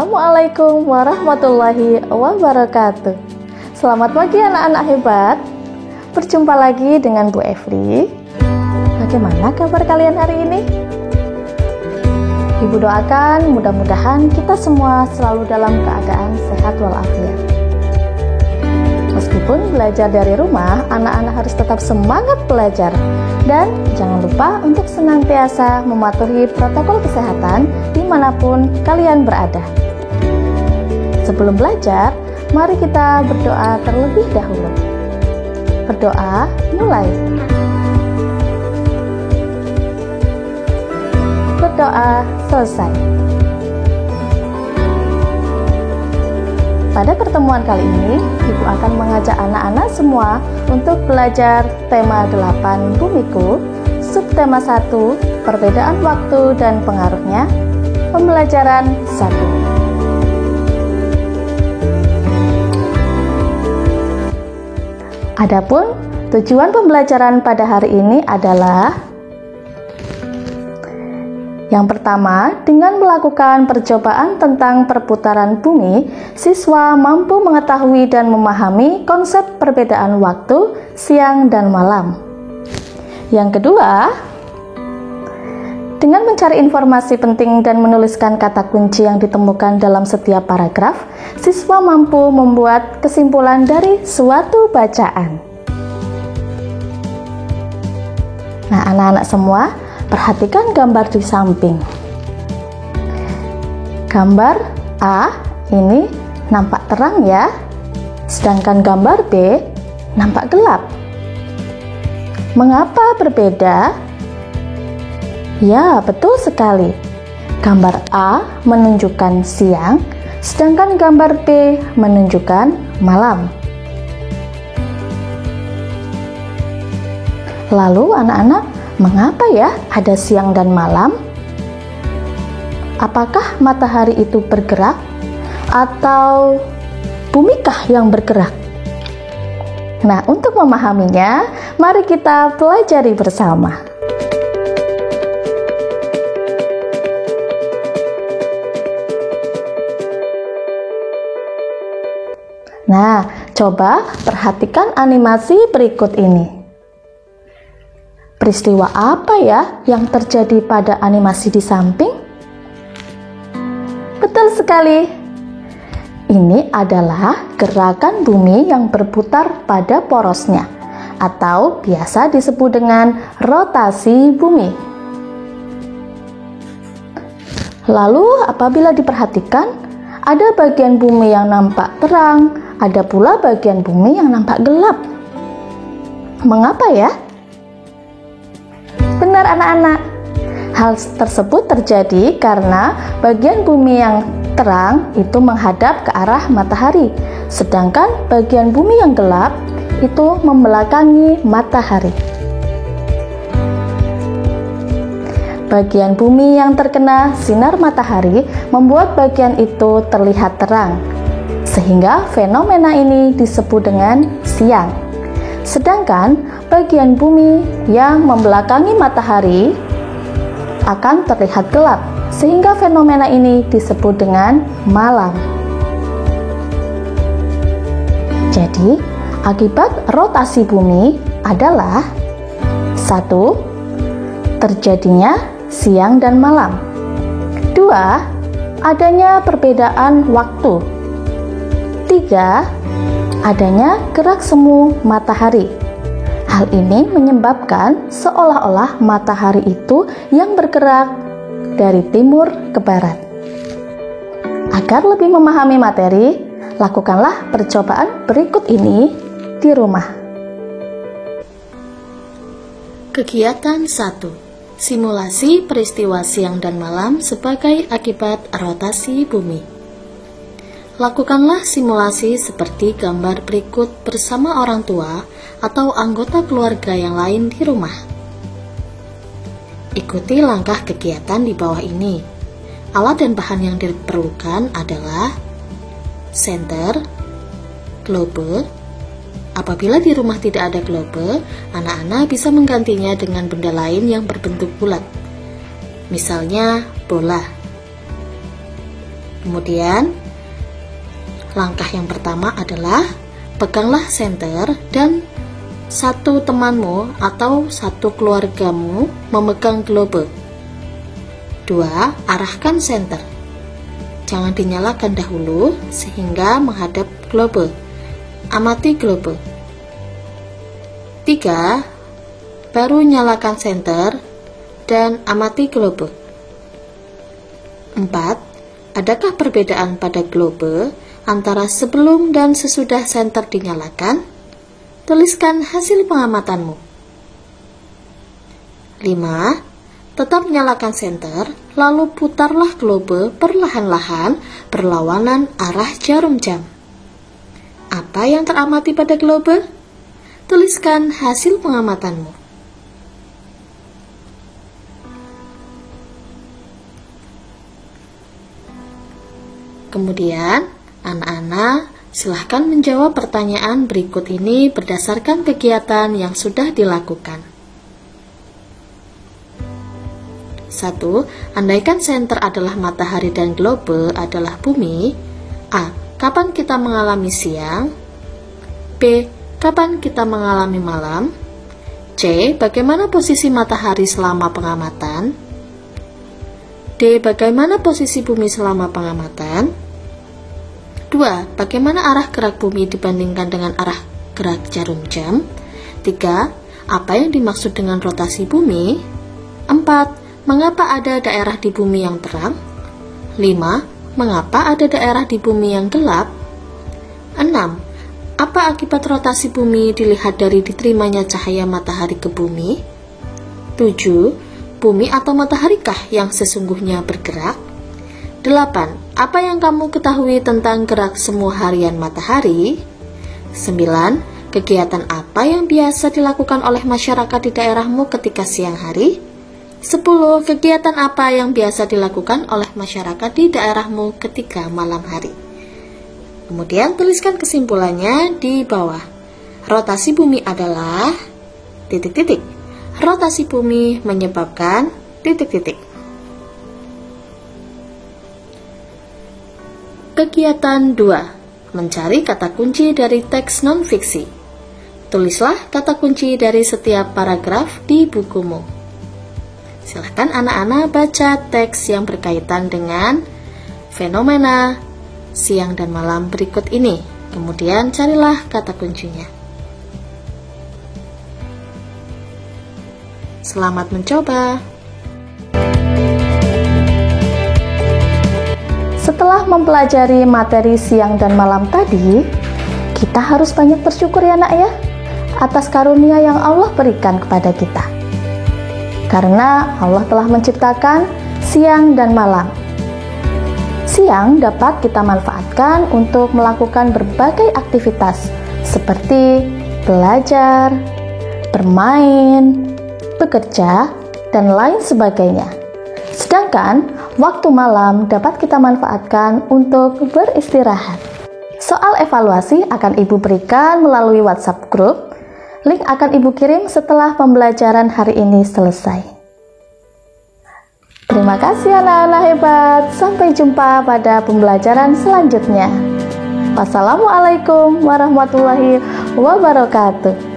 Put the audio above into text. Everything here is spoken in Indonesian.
Assalamualaikum warahmatullahi wabarakatuh. Selamat pagi anak-anak hebat. Berjumpa lagi dengan Bu Evri. Bagaimana kabar kalian hari ini? Ibu doakan mudah-mudahan kita semua selalu dalam keadaan sehat walafiat. Meskipun belajar dari rumah, anak-anak harus tetap semangat belajar. Dan jangan lupa untuk senantiasa mematuhi protokol kesehatan dimanapun kalian berada. Sebelum belajar, mari kita berdoa terlebih dahulu. Berdoa mulai. Berdoa selesai. Pada pertemuan kali ini, Ibu akan mengajak anak-anak semua untuk belajar tema 8 Bumiku, subtema 1, perbedaan waktu dan pengaruhnya, pembelajaran 1. Adapun tujuan pembelajaran pada hari ini adalah yang pertama, dengan melakukan percobaan tentang perputaran bumi, siswa mampu mengetahui dan memahami konsep perbedaan waktu, siang dan malam. Yang kedua, dengan mencari informasi penting dan menuliskan kata kunci yang ditemukan dalam setiap paragraf, siswa mampu membuat kesimpulan dari suatu bacaan. Nah, anak-anak semua, perhatikan gambar di samping. Gambar A ini nampak terang ya, sedangkan gambar B nampak gelap. Mengapa berbeda? Ya, betul sekali. Gambar A menunjukkan siang, sedangkan gambar B menunjukkan malam. Lalu anak-anak, mengapa ya ada siang dan malam? Apakah matahari itu bergerak atau bumikah yang bergerak? Nah, untuk memahaminya, mari kita pelajari bersama. Nah, coba perhatikan animasi berikut ini. Peristiwa apa ya yang terjadi pada animasi di samping? Betul sekali. Ini adalah gerakan bumi yang berputar pada porosnya, atau biasa disebut dengan rotasi bumi. Lalu apabila diperhatikan, ada bagian bumi yang nampak terang, ada pula bagian bumi yang nampak gelap. Mengapa ya? Benar anak-anak, hal tersebut terjadi karena bagian bumi yang terang itu menghadap ke arah matahari, sedangkan bagian bumi yang gelap itu membelakangi matahari. Bagian bumi yang terkena sinar matahari membuat bagian itu terlihat terang, sehingga fenomena ini disebut dengan siang. Sedangkan bagian bumi yang membelakangi matahari akan terlihat gelap, sehingga fenomena ini disebut dengan malam. Jadi, akibat rotasi bumi adalah 1. Terjadinya siang dan malam. 2. Adanya perbedaan waktu. 3. Adanya gerak semu matahari. Hal ini menyebabkan seolah-olah matahari itu yang bergerak dari timur ke barat. Agar lebih memahami materi, lakukanlah percobaan berikut ini di rumah. Kegiatan 1. Simulasi peristiwa siang dan malam sebagai akibat rotasi bumi. Lakukanlah simulasi seperti gambar berikut bersama orang tua atau anggota keluarga yang lain di rumah. Ikuti langkah kegiatan di bawah ini. Alat dan bahan yang diperlukan adalah senter, globe. Apabila di rumah tidak ada globe, anak-anak bisa menggantinya dengan benda lain yang berbentuk bulat. Misalnya bola. Kemudian, langkah yang pertama adalah peganglah senter dan satu temanmu atau satu keluargamu memegang globe. 2. Arahkan senter. Jangan dinyalakan dahulu sehingga menghadap globe. Amati globe. 3. Baru nyalakan senter dan amati globe. 4. Adakah perbedaan pada globe antara sebelum dan sesudah senter dinyalakan? Tuliskan hasil pengamatanmu. 5. Tetap nyalakan senter, lalu putarlah globe perlahan-lahan berlawanan arah jarum jam. Apa yang teramati pada globe? Tuliskan hasil pengamatanmu. Kemudian, anak-anak silahkan menjawab pertanyaan berikut ini berdasarkan kegiatan yang sudah dilakukan. 1. Andaikan senter adalah matahari dan globe adalah bumi. A. Kapan kita mengalami siang? B. Kapan kita mengalami malam? C. Bagaimana posisi matahari selama pengamatan? D. Bagaimana posisi bumi selama pengamatan? 2. Bagaimana arah gerak bumi dibandingkan dengan arah gerak jarum jam? 3. Apa yang dimaksud dengan rotasi bumi? 4. Mengapa ada daerah di bumi yang terang? 5. Mengapa ada daerah di bumi yang gelap? 6. Apa akibat rotasi bumi dilihat dari diterimanya cahaya matahari ke bumi? 7. Bumi atau mataharikah yang sesungguhnya bergerak? 8. Apa yang kamu ketahui tentang gerak semu harian matahari? 9. Kegiatan apa yang biasa dilakukan oleh masyarakat di daerahmu ketika siang hari? 10. Kegiatan apa yang biasa dilakukan oleh masyarakat di daerahmu ketika malam hari? Kemudian tuliskan kesimpulannya di bawah. Rotasi bumi adalah ... Rotasi bumi menyebabkan ... Kegiatan 2. Mencari kata kunci dari teks non-fiksi. Tulislah kata kunci dari setiap paragraf di bukumu. Silakan anak-anak baca teks yang berkaitan dengan fenomena siang dan malam berikut ini. Kemudian carilah kata kuncinya. Selamat mencoba. Setelah mempelajari materi siang dan malam tadi, kita harus banyak bersyukur ya nak ya, atas karunia yang Allah berikan kepada kita. Karena Allah telah menciptakan siang dan malam. Siang dapat kita manfaatkan untuk melakukan berbagai aktivitas seperti belajar, bermain, bekerja, dan lain sebagainya. Sedangkan waktu malam dapat kita manfaatkan untuk beristirahat. Soal evaluasi akan Ibu berikan melalui WhatsApp group. Link akan Ibu kirim setelah pembelajaran hari ini selesai. Terima kasih anak-anak hebat. Sampai jumpa pada pembelajaran selanjutnya. Wassalamualaikum warahmatullahi wabarakatuh.